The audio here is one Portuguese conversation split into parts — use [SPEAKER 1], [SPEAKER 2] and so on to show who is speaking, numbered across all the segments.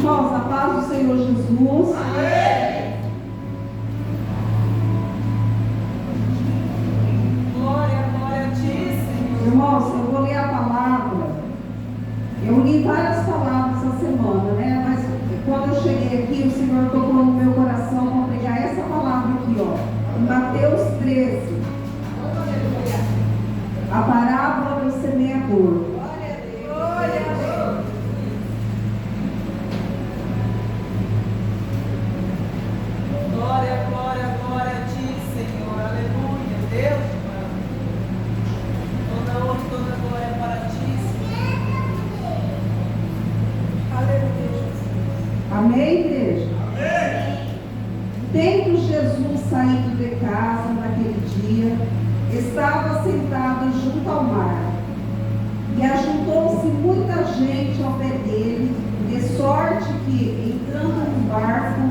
[SPEAKER 1] Irmãos, a paz do Senhor Jesus.
[SPEAKER 2] Amém. Glória, glória a ti, Senhor.
[SPEAKER 1] Irmãos, eu vou ler a palavra. Eu li várias palavras essa semana, né? Mas quando eu cheguei aqui, o Senhor tocou no meu coração para pregar essa palavra aqui, ó. Em Mateus 13. A parábola do semeador.
[SPEAKER 2] Glória a Deus. Glória a Deus. Glória, glória, glória a ti, Senhor. Aleluia. Deus, toda honra e toda glória para ti, Senhor. Aleluia, Jesus.
[SPEAKER 1] Amém, igreja?
[SPEAKER 2] Amém.
[SPEAKER 1] Tendo Jesus saído de casa naquele dia, estava sentado junto ao mar, e ajuntou-se muita gente ao pé dele, de sorte que, entrando no barco,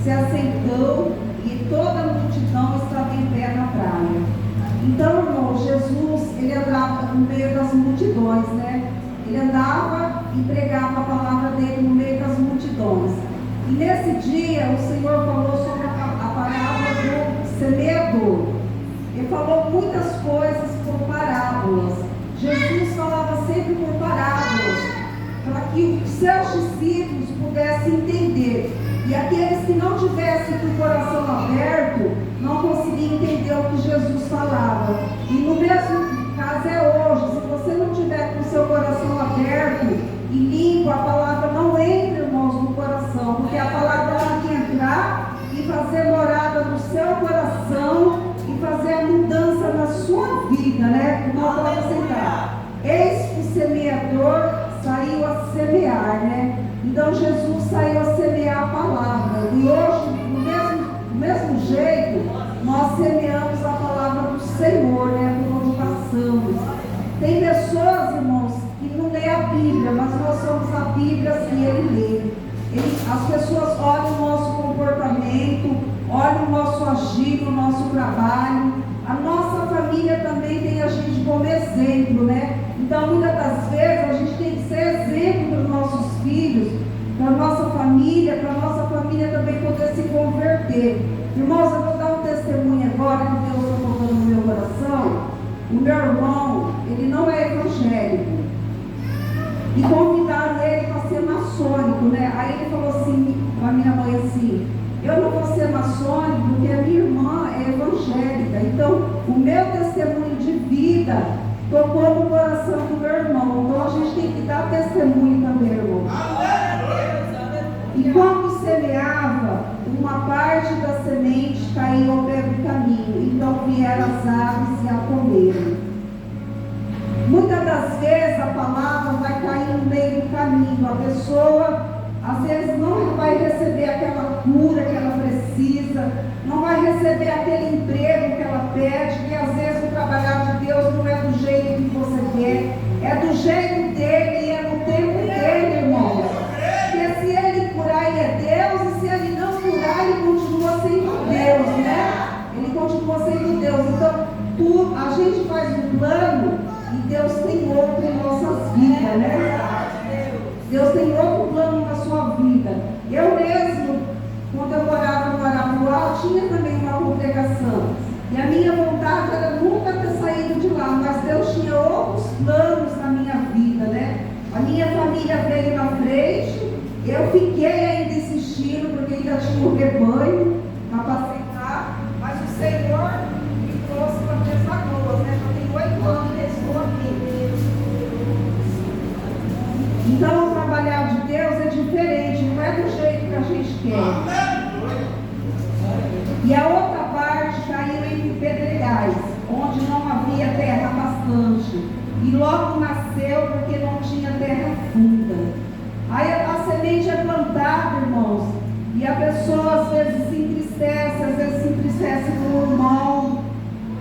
[SPEAKER 1] se assentou, e toda a multidão estava em pé na praia. Então, irmão, Jesus, ele andava no meio das multidões, né? Ele andava e pregava a palavra dele no meio das multidões. E nesse dia, o Senhor falou sobre a parábola do semeador. Ele falou muitas coisas por parábolas. Jesus falava sempre por parábolas, para que os seus discípulos pudessem entender. E aqueles que não tivessem com o coração aberto, não conseguiam entender o que Jesus falava. E no mesmo caso é hoje. Se você não tiver com o seu coração aberto e limpo, a palavra não entra, irmãos, no coração. Porque a palavra tem que entrar e fazer morada no seu coração e fazer a mudança na sua vida, né? Como eu posso sentar. Eis que o semeador saiu a semear, né? Então Jesus saiu a semear a palavra. E hoje, do mesmo jeito, nós semeamos a palavra do Senhor, né? Por onde passamos. Tem pessoas, irmãos, que não lê a Bíblia, mas nós somos a Bíblia que ele lê. As pessoas olham o nosso comportamento, olham o nosso agir, o nosso trabalho. A nossa família também tem a gente como exemplo, né? Então, muitas das vezes, a gente tem que ser exemplo para os nossos filhos, para a nossa família, para a nossa família também poder se converter. Irmãos, eu vou dar um testemunho agora que Deus está colocando no meu coração. O meu irmão, ele não é evangélico. E convidaram ele para ser maçônico, né? Aí ele falou assim para minha mãe assim: eu não vou ser maçônico porque a minha irmã é evangélica. Então, o meu testemunho de vida tocou no coração do meu irmão. Então, a gente tem que dar testemunho também, irmão. E quando semeava, uma parte da semente caiu ao pé do caminho. Então, vieram as aves e a comeram. Muitas das vezes a palavra vai cair no meio do caminho. A pessoa, às vezes, não vai receber aquela cura que ela precisa, não vai receber aquele emprego que ela pede, que às vezes o trabalhar de Deus não é do jeito que você quer, é do jeito dele e é no tempo dele, irmãos. Porque se ele curar, ele é Deus, e se ele não curar, ele continua sendo Deus, né? Ele continua sendo Deus. Então, a gente faz um plano e Deus tem outro em nossas vidas, né? Deus tem outro plano na sua vida. Eu mesmo, quando eu morava no Arapuá, tinha também uma congregação. E a minha vontade era nunca ter saído de lá, mas Deus tinha outros planos na minha vida, né? A minha família veio na frente, eu fiquei ainda insistindo, porque ainda tinha um rebanho para apacentar, mas o Senhor me trouxe para Três Lagoas, né? Já tem 8 anos que eu estou aqui. Então, o trabalhar de Deus é diferente, não é do jeito que a gente quer. E a outra parte caiu entre pedregais, onde não havia terra bastante. E logo nasceu porque não tinha terra funda. Aí a semente é plantada, irmãos, e a pessoa às vezes se entristece, às vezes se entristece com o irmão,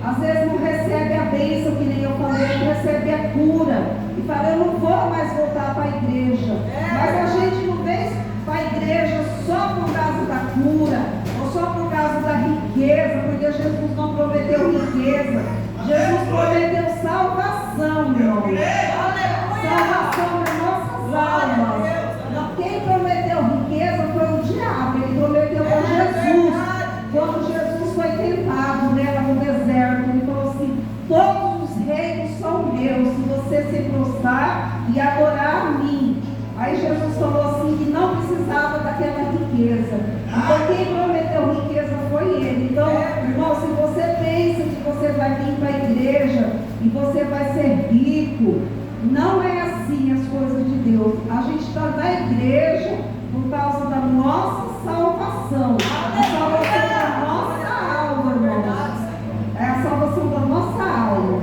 [SPEAKER 1] às vezes não recebe a bênção, que nem eu falei, não recebe a cura. E fala: eu não vou mais voltar para a igreja. Mas a gente não vem para a igreja só por causa da cura, ou só por causa da riqueza, porque Jesus não prometeu riqueza. Jesus prometeu salvação, meu irmão. Salvação das nossas almas. Quem prometeu Ele. Então, irmão, se você pensa que você vai vir para a igreja e você vai ser rico, não é assim as coisas de Deus. A gente está na igreja por causa da nossa salvação, a salvação da nossa alma, irmãos. É a salvação da nossa alma.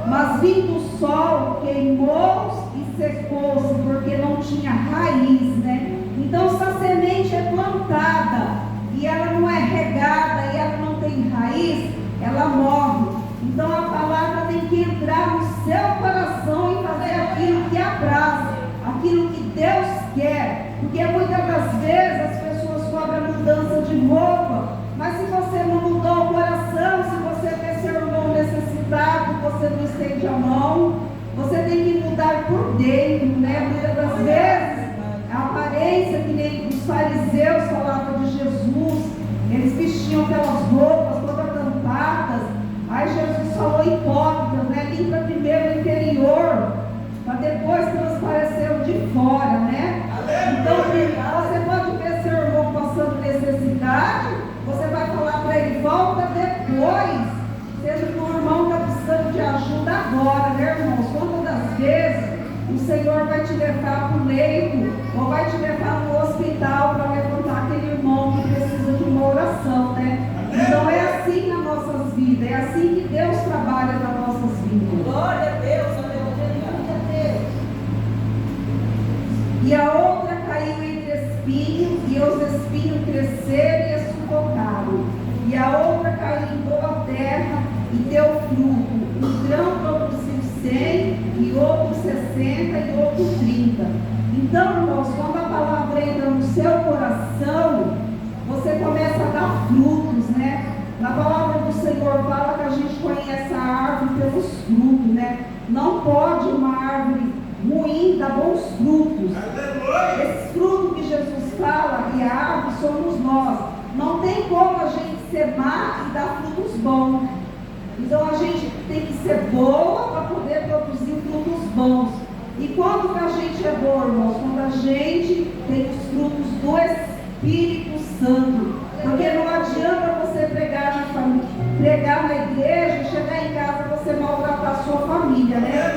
[SPEAKER 1] Mas vindo o sol, queimou-se e secou-se, porque não tinha raiz, né? Então, se a semente é plantada e ela não é regada e ela não tem raiz, ela morre. Então, a palavra tem que entrar no seu coração e fazer aquilo que abraça, aquilo que Deus quer. Porque muitas das vezes as pessoas cobram mudança de roupa, mas se você não mudou o coração, se você vê seu irmão necessitado, você não estende a mão, você tem que mudar por dentro, né? Muitas das vezes a aparência, que nem os fariseus falavam de Jesus, eles vestiam aquelas roupas todas tampadas. Aí Jesus falou hipócritas, né? Limpa primeiro o interior, para depois transparecer o de fora, né? Então, você pode ver seu irmão passando necessidade, você vai falar para ele, volta depois, sendo que o irmão está precisando de ajuda agora, né, irmãos? Quantas das vezes o Senhor vai te levar para o leito, ou vai te levar no hospital para levantar aquele irmão que precisa de uma oração, né? Então é assim nas nossas vidas, é assim que Deus trabalha nas nossas vidas.
[SPEAKER 2] Glória a Deus, aleluia.
[SPEAKER 1] E a outra caiu entre espinhos, e os espinhos cresceram e a sufocaram. E a outra caiu em boa terra e deu fruto. Um grão produziu 100, e outro 60, e outro 30. Então, irmãos, quando a palavra entra no seu coração, você começa a dar frutos, né? Na palavra do Senhor fala que a gente conhece a árvore pelos frutos, né? Não pode uma árvore ruim dar bons frutos. Esse fruto que Jesus fala, e a árvore somos nós. Não tem como a gente ser má e dar frutos bons. Então a gente tem que ser boa para poder produzir frutos bons. E quando que a gente é boa, irmãos? Quando a gente tem os frutos do Espírito Santo. Porque não adianta você pregar na igreja, chegar em casa e você maltratar a sua família, né?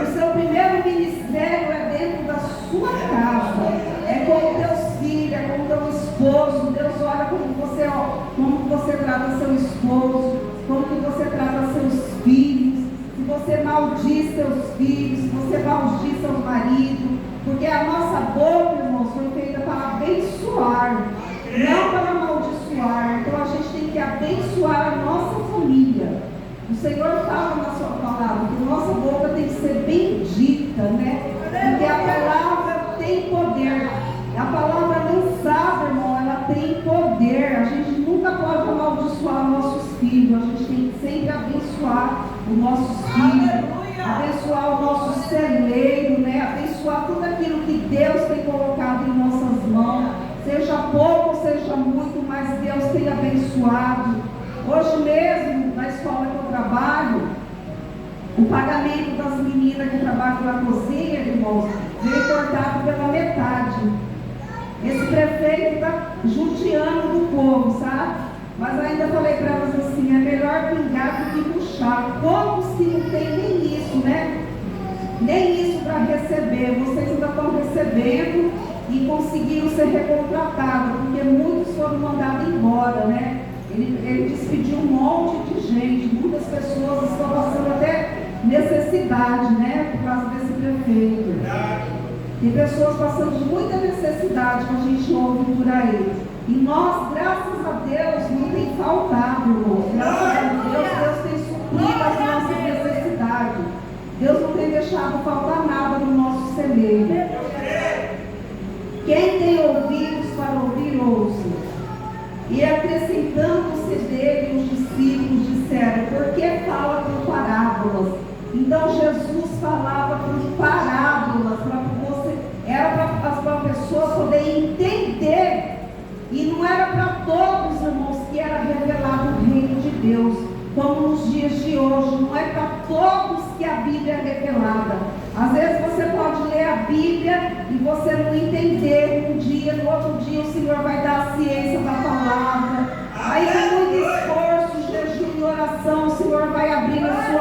[SPEAKER 1] O seu primeiro ministério é dentro da sua casa. É com teus filhos, é com teu esposo. Deus olha como você trata seu esposo, como que você trata seus filhos. Se você maldiz seus filhos, se você maldiz seu marido. Porque a nossa boca, irmãos, foi feita para abençoar, não para amaldiçoar. Então a gente tem que abençoar a nossa família. O Senhor fala na sua palavra que nossa boca tem que ser bendita, né? Porque a palavra tem poder. A palavra mensagem, irmão, ela tem poder. A gente nunca pode amaldiçoar nossos filhos. A gente tem que sempre abençoar os nossos filhos, abençoar o nosso celeiro, né? Abençoar tudo aquilo que Deus tem colocado em nossas mãos. Seja pouco ou seja muito, mas Deus tem abençoado. Hoje mesmo, na escola que eu trabalho, o pagamento das meninas que trabalham na cozinha, irmãos, veio cortado pela metade. Esse prefeito está judiando do povo, sabe? Mas ainda falei para elas assim, é melhor pingar do que puxar. Poucos que não tem nem isso, né? Nem isso para receber. Vocês ainda estão recebendo e conseguiram ser recontratados, porque muitos foram mandados embora, né? Ele despediu um monte de gente, muitas pessoas estão passando até necessidade, né? Por causa desse prefeito. Tem pessoas passando muita necessidade que a gente ouve por aí. E nós, graças a Deus, não tem faltado, irmãos. Graças a Deus, Deus tem suprido as nossas necessidades. Deus não tem deixado faltar nada no nosso celeiro. Quem tem ouvidos para ouvir, ouça. E acrescentando-se dele, os discípulos disseram, por que fala por parábolas? Então Jesus falava por parábolas, era para a pessoa poder entender. E não era para todos, irmãos, que era revelado o reino de Deus, como nos dias de hoje. Não é para todos que a Bíblia é revelada. Às vezes você pode ler a Bíblia e você não entender um dia, no outro dia o Senhor vai dar a ciência da palavra. Aí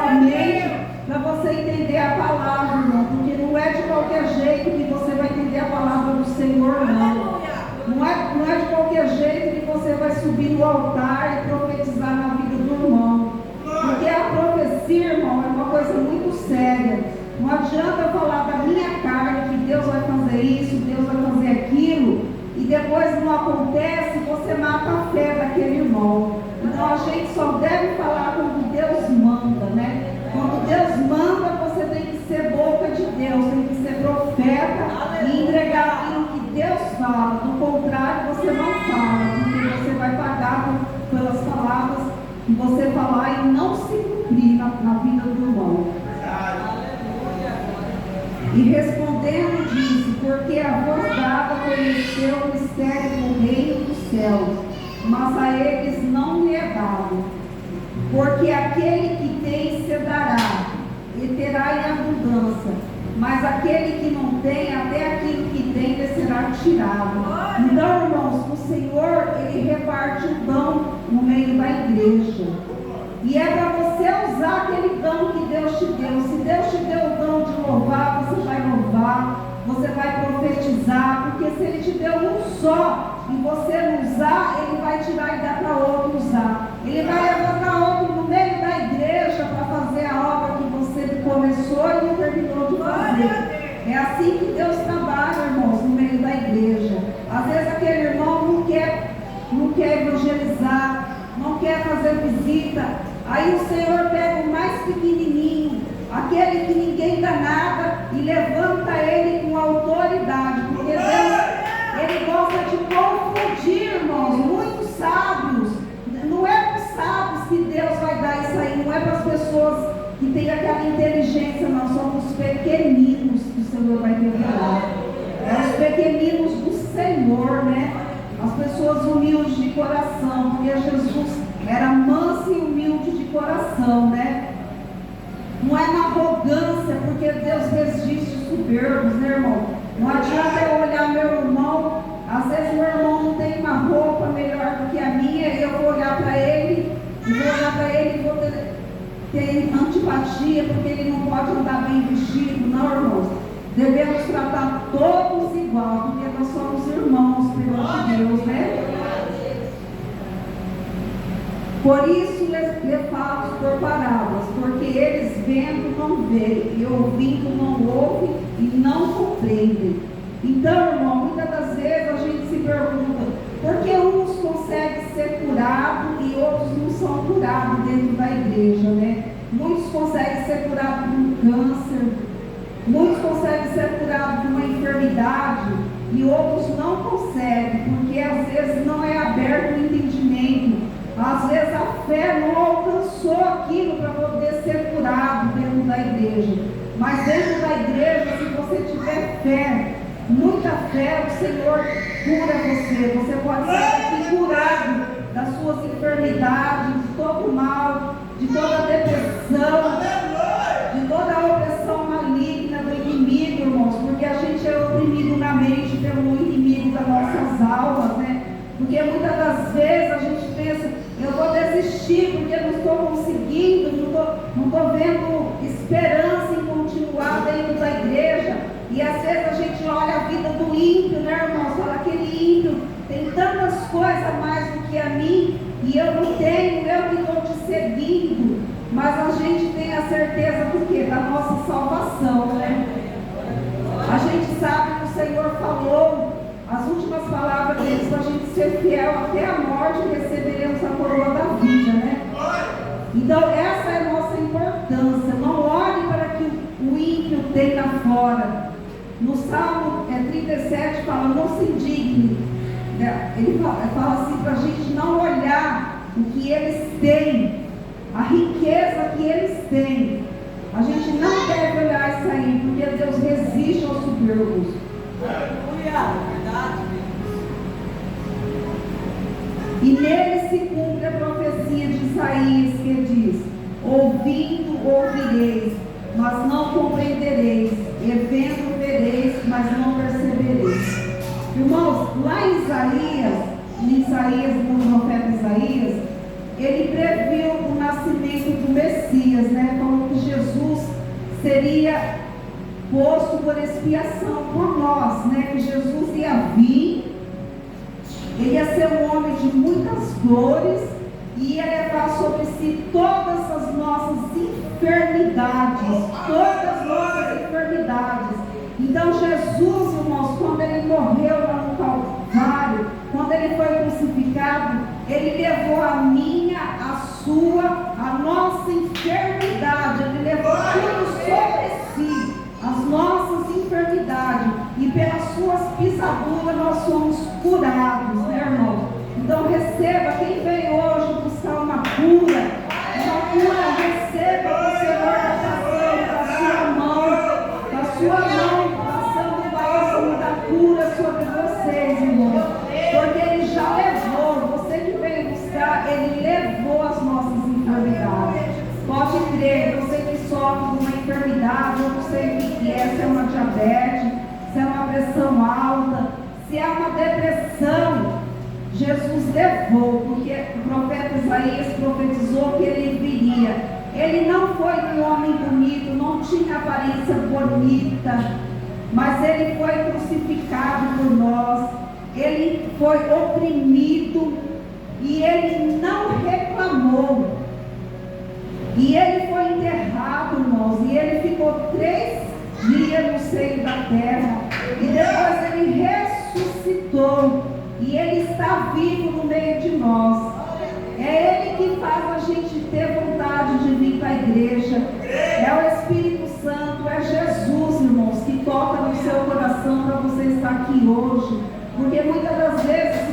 [SPEAKER 1] realmente para você entender a palavra, irmão, porque não é de qualquer jeito que você vai entender a palavra do Senhor, não. Não é de qualquer jeito que você vai subir no altar e profetizar na vida do irmão. Porque a profecia, irmão, é uma coisa muito séria. Não adianta eu falar da minha carne que Deus vai fazer isso, Deus vai fazer aquilo, e depois não acontece, você mata a fé daquele irmão. Então a gente só deve falar quando Deus manda, né? Quando Deus manda, você tem que ser boca de Deus, tem que ser profeta e entregar aquilo que Deus fala. Do contrário, você não fala, porque você vai pagar pelas palavras que você falar e não se cumprir na vida do irmão. E respondendo disse, porque a voz dada conheceu o mistério do reino dos céus, mas a eles não lhe é dado. Porque aquele que tem se dará, e terá em abundância, mas aquele que não tem, até aquilo que tem lhe será tirado. Então, irmãos, o Senhor, Ele reparte o dom no meio da igreja. E é para você usar aquele dom que Deus te deu. Se Deus te deu o dom de louvar, você vai louvar, você vai profetizar, porque se Ele te deu um só e você não usar, Ele vai tirar e dar para outro usar. Ele vai levantar outro no meio da igreja para fazer a obra que você começou e não terminou de fazer. É assim que Deus trabalha, irmãos, no meio da igreja. Às vezes aquele irmão não quer evangelizar, não quer fazer visita. Aí o Senhor pega o mais pequenininho, aquele que ninguém dá nada, e levanta ele com autoridade, porque Deus, Ele gosta de confundir, irmãos, muitos sábios. Não é para os sábios que Deus vai dar isso aí, não é para as pessoas que têm aquela inteligência, não, são os pequeninos que o Senhor vai revelar. É os pequeninos do Senhor, né? As pessoas humildes de coração, porque Jesus era manso e humilde de coração, né? Não é na arrogância, porque Deus resiste os soberbos, né, irmão? Não adianta eu olhar meu irmão, às vezes meu irmão não tem uma roupa melhor do que a minha, e eu vou olhar para ele, e vou ter antipatia, porque ele não pode andar bem vestido. Não, irmãos, devemos tratar todos igual, porque nós somos irmãos perante Deus, né? Por isso lhe falo por parábolas, porque eles vendo não veem, e ouvindo não ouvem e não compreendem. Então, irmão, muitas das vezes a gente se pergunta, por que uns conseguem ser curados e outros não são curados dentro da igreja, né? Muitos conseguem ser curados de um câncer, muitos conseguem ser curados de uma enfermidade e outros não conseguem, porque às vezes não é aberto o entendimento. Às vezes a fé não alcançou aquilo para poder ser curado dentro da igreja. Mas dentro da igreja, se você tiver fé, muita fé, o Senhor cura você. Você pode ser aqui curado das suas enfermidades, de todo mal, de toda depressão, de toda a opressão maligna do inimigo, irmãos. Porque a gente é oprimido na mente pelo inimigo das nossas almas, né? Porque muitas das vezes a gente pensa, eu vou desistir porque não estou conseguindo, não estou vendo esperança em continuar dentro da igreja. E às vezes a gente olha a vida do ímpio, né, irmãos? Fala, aquele ímpio tem tantas coisas a mais do que a mim, e eu não tenho, eu que estou te seguindo. Mas a gente tem a certeza do quê? Da nossa salvação, né? A gente sabe que o Senhor falou as últimas palavras deles para a gente ser fiel até a morte, e receberemos a coroa da vida, né? Então essa é a nossa importância. Não olhe para que o ímpio tem lá fora. No Salmo 37 fala, não se indigne. Ele fala assim para a gente não olhar o que eles têm, a riqueza que eles têm. A gente não deve olhar isso aí, porque Deus resiste aos soberbos. Aleluia, verdade. E nele se cumpre a profecia de Isaías, que diz, ouvindo ouvireis, mas não compreendereis, e vendo vereis, mas não percebereis. Irmãos, lá em Isaías, no profeta Isaías, ele previu o nascimento do Messias, né? Falou que Jesus seria posto por expiação por nós, né? Que Jesus ia vir, ele ia ser um homem de muitas dores e ia levar sobre si todas as nossas enfermidades, Então Jesus, irmãos, quando ele morreu lá no Calvário, quando ele foi crucificado, ele levou a minha, a sua, a nossa enfermidade, ele levou tudo sobre si, as nossas enfermidades, e pelas suas pisaduras nós somos curados, né, irmão? Então receba, quem veio hoje buscar uma cura, receba do Senhor da sua mão, passando o bálsamo da cura sobre vocês, irmão, porque ele já levou, você que veio buscar, ele levou as nossas enfermidades. Pode crer, você que sofre de uma enfermidade, eu não sei o que é, se é uma diabetes, se é uma pressão alta, se é uma depressão, Jesus levou, porque o profeta Isaías profetizou que ele viria. Ele não foi um homem bonito, não tinha aparência bonita, mas ele foi crucificado por nós, ele foi oprimido e ele não reclamou. E ele foi enterrado, irmãos, e ele ficou 3 dias no seio da terra, e depois ele ressuscitou, e ele está vivo no meio de nós. É ele que faz a gente ter vontade de vir para a igreja, é o Espírito Santo, é Jesus, irmãos, que toca no seu coração para você estar aqui hoje, porque muitas das vezes,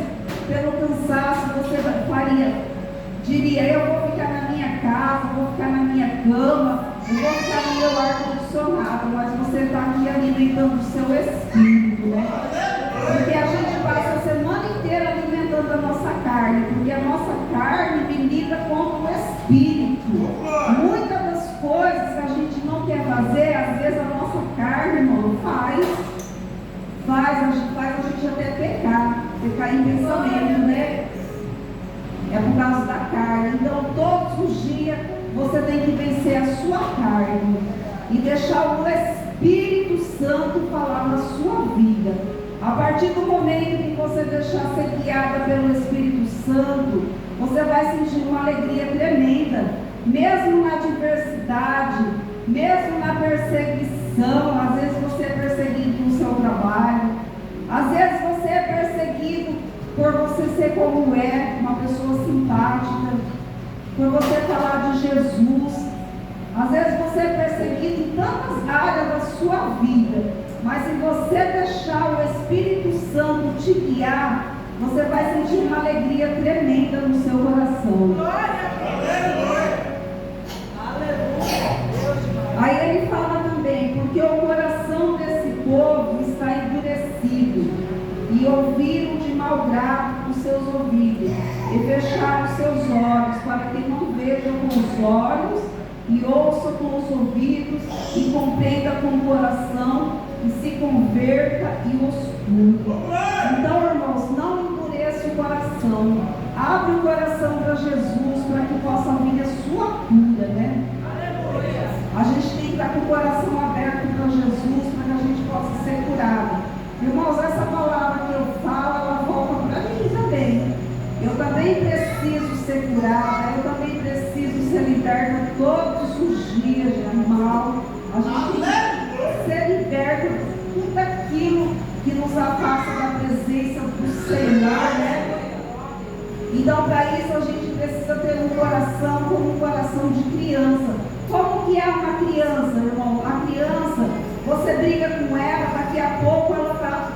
[SPEAKER 1] pelo cansaço, você diria, eu vou ficar na minha casa, vou ficar na minha cama, eu vou ficar no meu ar-condicionado, mas você está aqui alimentando o seu espírito, né? Porque a gente passa a semana inteira alimentando a nossa carne, porque a nossa carne milita contra o espírito. Muitas das coisas que a gente não quer fazer, às vezes a nossa carne, irmão, faz a gente até pecar em pensamento, né? É por causa da carne. Então todos os dias você tem que vencer a sua carne e deixar o Espírito Santo falar na sua vida. A partir do momento que você deixar ser guiada pelo Espírito Santo, você vai sentir uma alegria tremenda, mesmo na adversidade, mesmo na perseguição. Às vezes você é perseguido no seu trabalho, às vezes você é perseguido por você ser como é, uma pessoa simpática, por você falar de Jesus. Às vezes você é perseguido em tantas áreas da sua vida, mas se você deixar o Espírito Santo te guiar, você vai sentir uma alegria tremenda no seu coração. Aí ele fala também, porque o coração desse povo está endurecido, e ouviram de mau grado os seus ouvidos, e fecharam os seus olhos, para que não vejam com os olhos, e ouçam com os ouvidos, e compreenda com o coração, e se converta e os cure. Então, irmãos, não endureça o coração, abre o coração para Jesus, para que possa vir a sua cura, né? A gente tem que estar com o coração aberto para Jesus, para que a gente possa ser curado. Irmãos, essa palavra que eu falo, ela volta para mim também. Eu também preciso ser curada, eu também preciso ser liberta todos os dias do mal. A gente tem que ser liberta de tudo aquilo que nos afasta da presença do Senhor, né? Então, para isso, a gente precisa ter um coração como um coração de criança. Como que é uma criança, irmão? A criança, você briga com ela, daqui a pouco ela está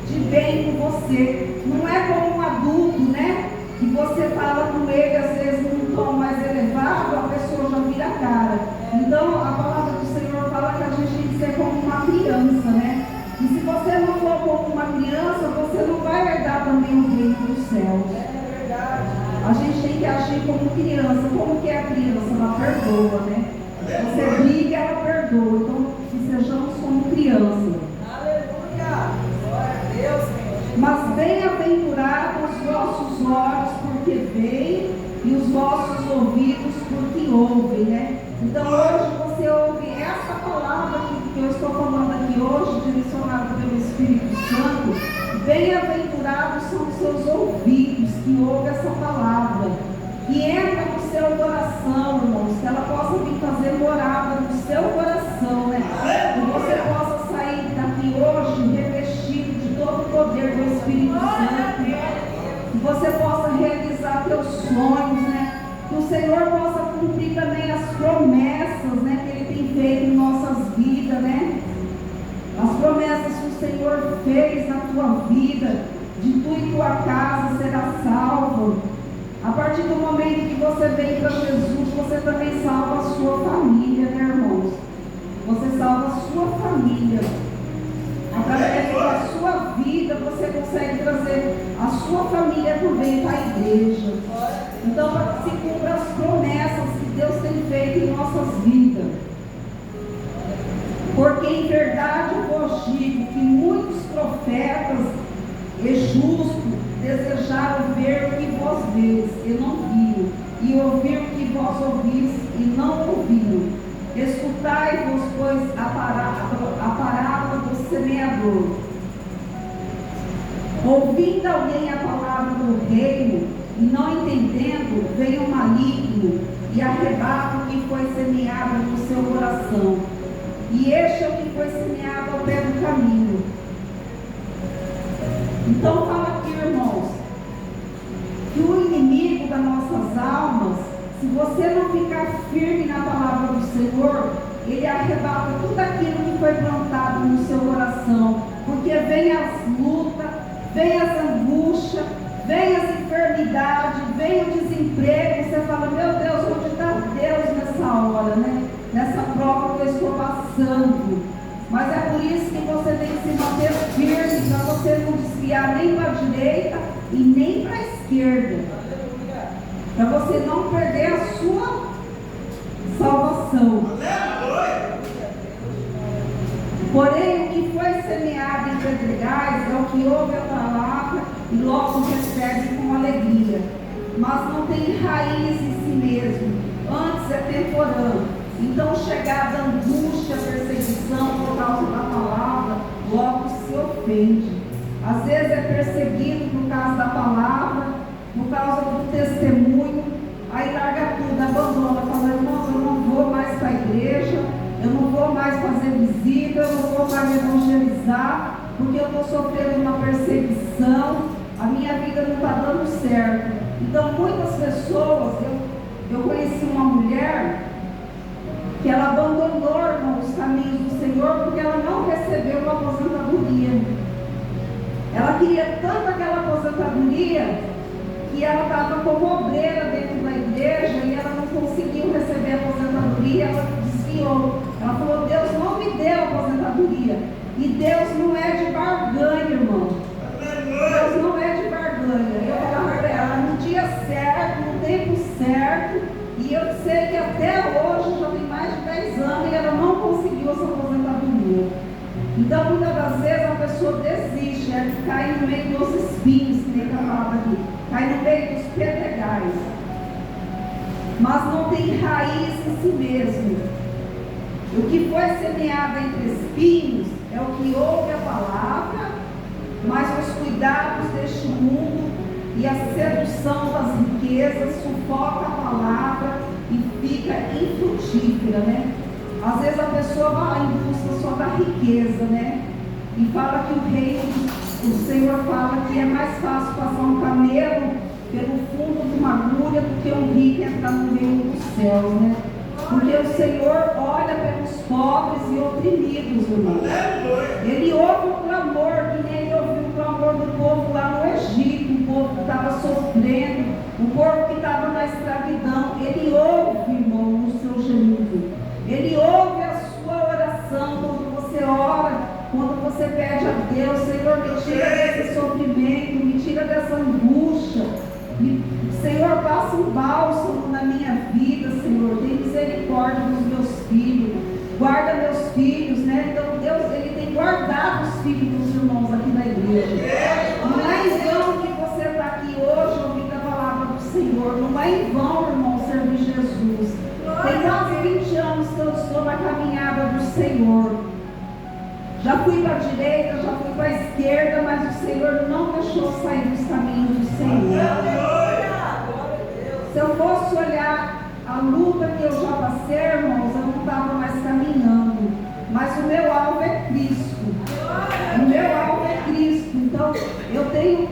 [SPEAKER 1] de bem com você. Não é como um adulto, né? Que você fala com ele, às vezes, num tom mais elevado, a pessoa já vira a cara. Então, a palavra do Senhor fala que a gente tem que ser como uma criança, né? E se você não for como uma criança, você não vai herdar também o reino dos céus. É verdade. A gente tem que agir como criança. Como que é a criança? Ela perdoa, né? Você briga, ela perdoa. Então, que sejamos como criança.
[SPEAKER 2] Aleluia! Glória a Deus, Senhor.
[SPEAKER 1] Mas bem-aventurados os vossos olhos, porque veem, e os vossos ouvidos porque ouvem, né? Então hoje você ouve essa palavra que eu estou falando aqui hoje, direcionada pelo Espírito Santo. Bem-aventurados são os seus ouvidos que ouvem essa palavra, que entra no seu coração, irmãos, que ela possa vir fazer morada no seu coração, né? Que você possa sair daqui hoje revestido de todo o poder do Espírito Santo, que você possa realizar teus sonhos, né? Que o Senhor possa cumprir também as promessas, né, que Ele tem feito em nossas vidas, né? As promessas que o Senhor fez na tua vida, de tu e tua casa será salvo. A partir do momento que você vem para Jesus, você também salva a sua família, né, irmãos? Você salva a sua família. Através da sua vida, você consegue trazer a sua família por dentro da igreja. Então, para que se cumpra as promessas que Deus tem feito em nossas vidas. Porque em verdade eu vos digo que muitos profetas e justos desejaram ver o que vós vedes e não viram, e ouvir o que vós ouvis e não ouviram. Escutai-vos, pois, a parábola do semeador. Ouvindo alguém a palavra do reino e não entendendo, vem o maligno e arrebata o que foi semeado no seu coração. E este é o que foi semeado ao pé do caminho. Então fala aqui, irmãos, que o inimigo das nossas almas, se você não ficar firme na palavra do Senhor, ele arrebata tudo aquilo que foi plantado no seu coração. Porque vem as lutas, vem as angústias, vem as enfermidades, vem o desemprego. Você fala, meu Deus, onde está Deus nessa hora, né? Nessa prova que eu estou passando. Mas é por isso que você tem que se manter firme, para você não desviar nem para a direita e nem para a esquerda. Para você não perder a sua salvação. Porém, o que foi semeado em pedregais é o que ouve a palavra e logo recebe com alegria, mas não tem raiz em si mesmo, antes é temporâneo. Então, chegada a angústia, a perseguição por causa da palavra, logo se ofende. Às vezes é perseguido por causa da palavra, por causa do testemunho, aí larga tudo, abandona, fala, irmãos, eu não vou mais para a igreja, eu não vou mais fazer visita, eu não vou mais evangelizar, porque eu estou sofrendo uma perseguição, a minha vida não está dando certo. Então, muitas pessoas, eu conheci uma mulher que ela abandonou, irmão, os caminhos do Senhor, porque ela não recebeu uma aposentadoria. Ela queria tanto aquela aposentadoria, que ela estava como obreira dentro da igreja, e ela não conseguiu receber a aposentadoria, ela desviou. Ela falou, Deus não me deu a aposentadoria. E Deus não é de barganha, irmão. Deus não é de barganha. Eu falava para ela, no dia certo, no tempo certo, e eu sei que até hoje, já tem mais de 10 anos, e ela não conseguiu essa aposentadoria. Então, muitas das vezes, a pessoa desiste, cai no meio dos espinhos, que nem está falando aqui, cai no meio dos pedregais, mas não tem raiz em si mesmo. O que foi semeado entre espinhos é o que ouve a palavra, mas os cuidados deste mundo e a sedução das riquezas sufoca a palavra e fica infrutífera, né? Às vezes a pessoa vai em busca só da riqueza, né? E fala que o reino, o Senhor fala que é mais fácil passar um camelo pelo fundo de uma agulha do que um rico entrar no reino dos céus, né? Porque o Senhor olha pelos pobres e oprimidos, irmão. Ele ouve o clamor, que nem ele ouviu o clamor do povo lá no Egito, o povo que estava sofrendo, o povo que estava na escravidão. Ele ouve, irmão, o seu gemido. Ele ouve a sua oração quando você ora, quando você pede a Deus, Senhor, me tira desse sofrimento, me tira dessa angústia. Senhor, passa um bálsamo na minha vida, Senhor, tem misericórdia dos meus filhos, guarda meus filhos, né? Então Deus, Ele tem guardado os filhos dos irmãos aqui na igreja. Não é em vão que você está aqui hoje ouvindo a palavra do Senhor, não é em vão Senhor. Já fui para a direita, já fui para a esquerda, mas o Senhor não deixou sair dos caminhos do Senhor. Se eu fosse olhar a luta que eu já passei, irmãos, eu não estava mais caminhando. Mas o meu alvo é Cristo. O meu alvo é Cristo. Então, eu tenho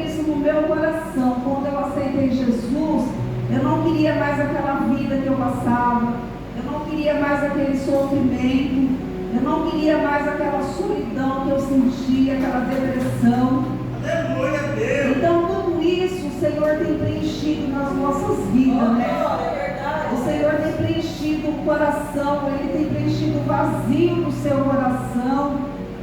[SPEAKER 1] isso no meu coração. Quando eu aceitei Jesus, eu não queria mais aquela vida que eu passava. Eu não queria mais aquele sofrimento. Eu não queria mais aquela solidão que eu sentia, aquela depressão.
[SPEAKER 3] Aleluia, Deus.
[SPEAKER 1] Então, tudo isso o Senhor tem preenchido nas nossas vidas, né? O Senhor tem preenchido o coração, Ele tem preenchido o vazio do seu coração,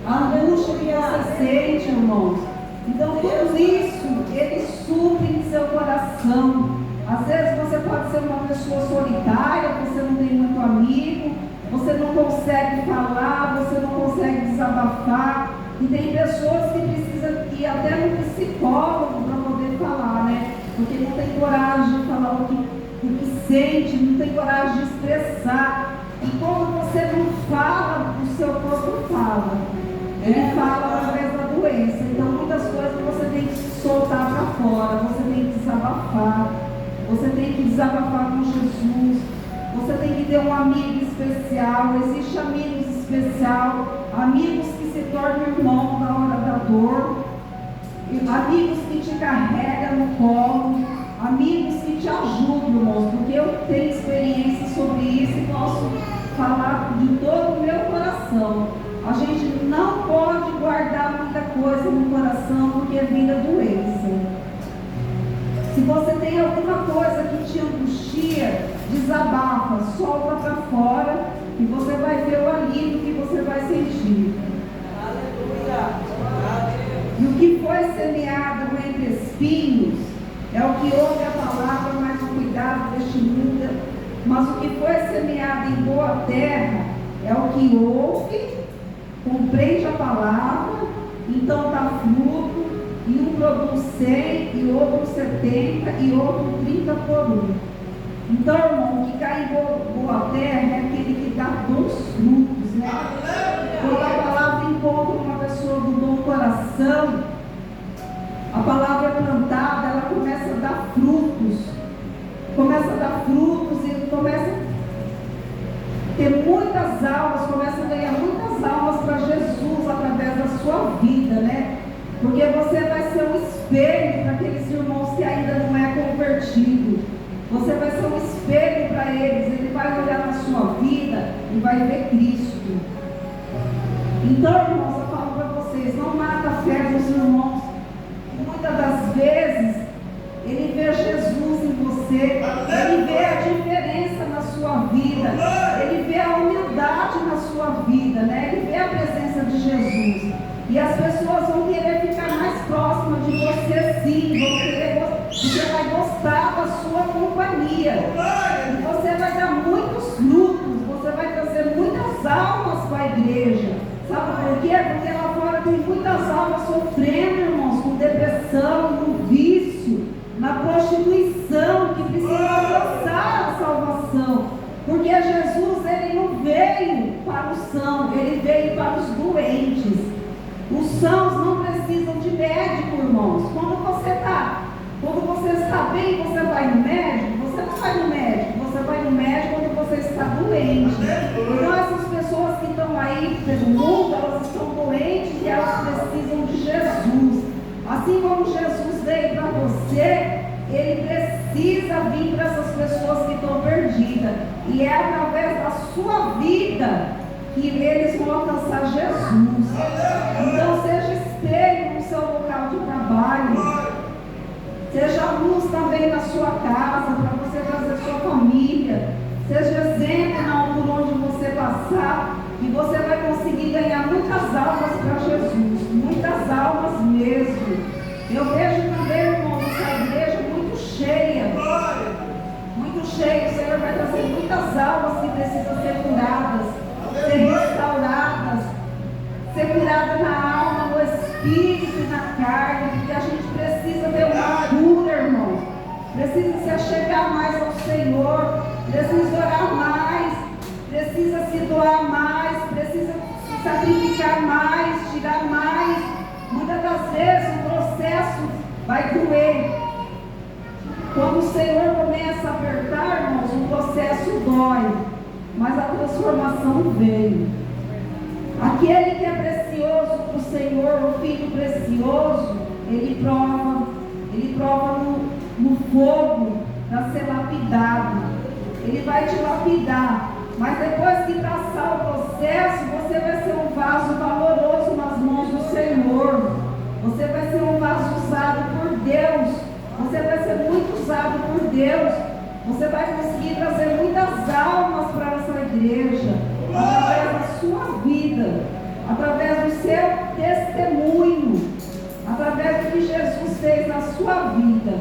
[SPEAKER 1] a angústia que você sente, irmãos. Então, tudo isso, Ele supre em seu coração. Às vezes você pode ser uma pessoa solitária, você não tem muito amigo, você não consegue falar, você não consegue desabafar. E tem pessoas que precisam ir até no psicólogo para poder falar, né? Porque não tem coragem de falar o que sente, não tem coragem de expressar. E quando você não fala, o seu corpo fala. Ele fala através da doença. Então muitas coisas você tem que soltar para fora, você tem que desabafar. Você tem que desabafar com Jesus. Você tem que ter um amigo especial. Existem amigos especiais, amigos que se tornam irmãos na hora da dor, amigos que te carregam no colo, amigos que te ajudam, irmãos, porque eu tenho experiência sobre isso e posso falar de todo o meu coração. A gente não pode guardar muita coisa no coração porque vira doença. Se você tem alguma coisa que te angustia, desabafa, solta para fora e você vai ver o alívio que você vai sentir.
[SPEAKER 2] Aleluia.
[SPEAKER 1] E o que foi semeado entre espinhos é o que ouve a palavra, mas o cuidado deste muda. Mas o que foi semeado em boa terra é o que ouve, compreende a palavra, então dá fruto. E um produz 100, e outro 70, e outro 30 por um. Então, irmão, o que cai em boa terra é aquele que dá bons frutos, né? Quando a palavra encontra uma pessoa do bom coração, a palavra é plantada, ela começa a dar frutos. Começa a dar frutos e começa a ter muitas almas, começa a ganhar muitas almas para Jesus através da sua vida, né? Porque você vai ser um espelho para aqueles irmãos que ainda não é convertido. Você vai ser um espelho para eles. Ele vai olhar na sua vida e vai ver Cristo. Então, irmãos, eu falo para vocês, não mata a fé dos irmãos. Muitas das vezes, ele vê Jesus em você. Ele vê a diferença na sua vida. Ele vê a humildade na sua vida, né? Ele vê a presença de Jesus. E as pessoas vão querer ficar mais próximas de você, sim. Você vai gostar da sua companhia. E você vai dar muitos frutos. Você vai trazer muitas almas para a igreja. Sabe por quê? Porque lá fora tem muitas almas sofrendo, irmãos, com depressão, no vício, na prostituição, que precisam alcançar a salvação. Porque Jesus, ele não veio para os sãos, ele veio para os doentes. Os sãos não precisam de médico, irmãos. Quando você está bem, você vai no médico? Você não vai no médico. Você vai no médico quando você está doente. Então essas pessoas que estão aí pelo mundo, elas estão doentes e elas precisam de Jesus. Assim como Jesus veio para você, Ele precisa vir para essas pessoas que estão perdidas. E é através da sua vida que eles vão alcançar Jesus. Então seja espelho no seu local de trabalho. Seja luz também na sua casa, para você trazer sua família. Seja exemplo por onde você passar. E você vai conseguir ganhar muitas almas para Jesus. Muitas almas mesmo. Eu vejo também, irmão, essa igreja muito cheia. Muito cheia. O Senhor vai trazer muitas almas que precisam ser curadas, ser restauradas, ser curada na alma, no espírito e na carne, porque a gente precisa ter uma cura, irmão. Precisa se achegar mais ao Senhor, precisa orar mais, precisa precisa se doar mais, precisa se sacrificar mais, tirar mais. Muitas das vezes o processo vai doer. Quando o Senhor começa a apertar, irmãos, o processo dói, mas a transformação vem. Aquele que é precioso para o Senhor, o Filho precioso, ele prova no fogo para ser lapidado. Ele vai te lapidar, mas depois que passar o processo, você vai ser um vaso valoroso nas mãos do Senhor. Você vai ser um vaso usado por Deus. Você vai ser muito usado por Deus. Você vai conseguir trazer muitas almas para essa igreja, através da sua vida, através do seu testemunho, através do que Jesus fez na sua vida.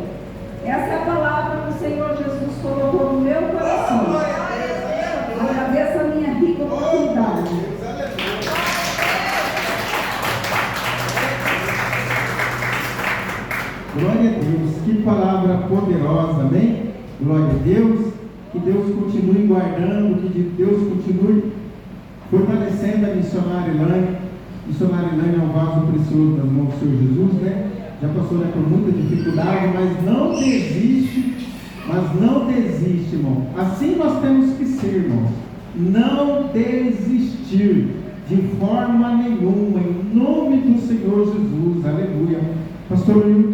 [SPEAKER 1] Essa é a palavra que o Senhor Jesus colocou no meu coração. Agradeço a minha rica oportunidade.
[SPEAKER 4] Glória a Deus, que palavra poderosa, amém? Glória a Deus, que Deus continue guardando, que Deus continue fortalecendo a missionária Elaine. Missionária Elaine é um vaso precioso nas mãos do Senhor Jesus, né? Já passou por muita dificuldade, mas não desiste, irmão. Assim nós temos que ser, irmão. Não desistir de forma nenhuma, em nome do Senhor Jesus, aleluia. Pastor Milton.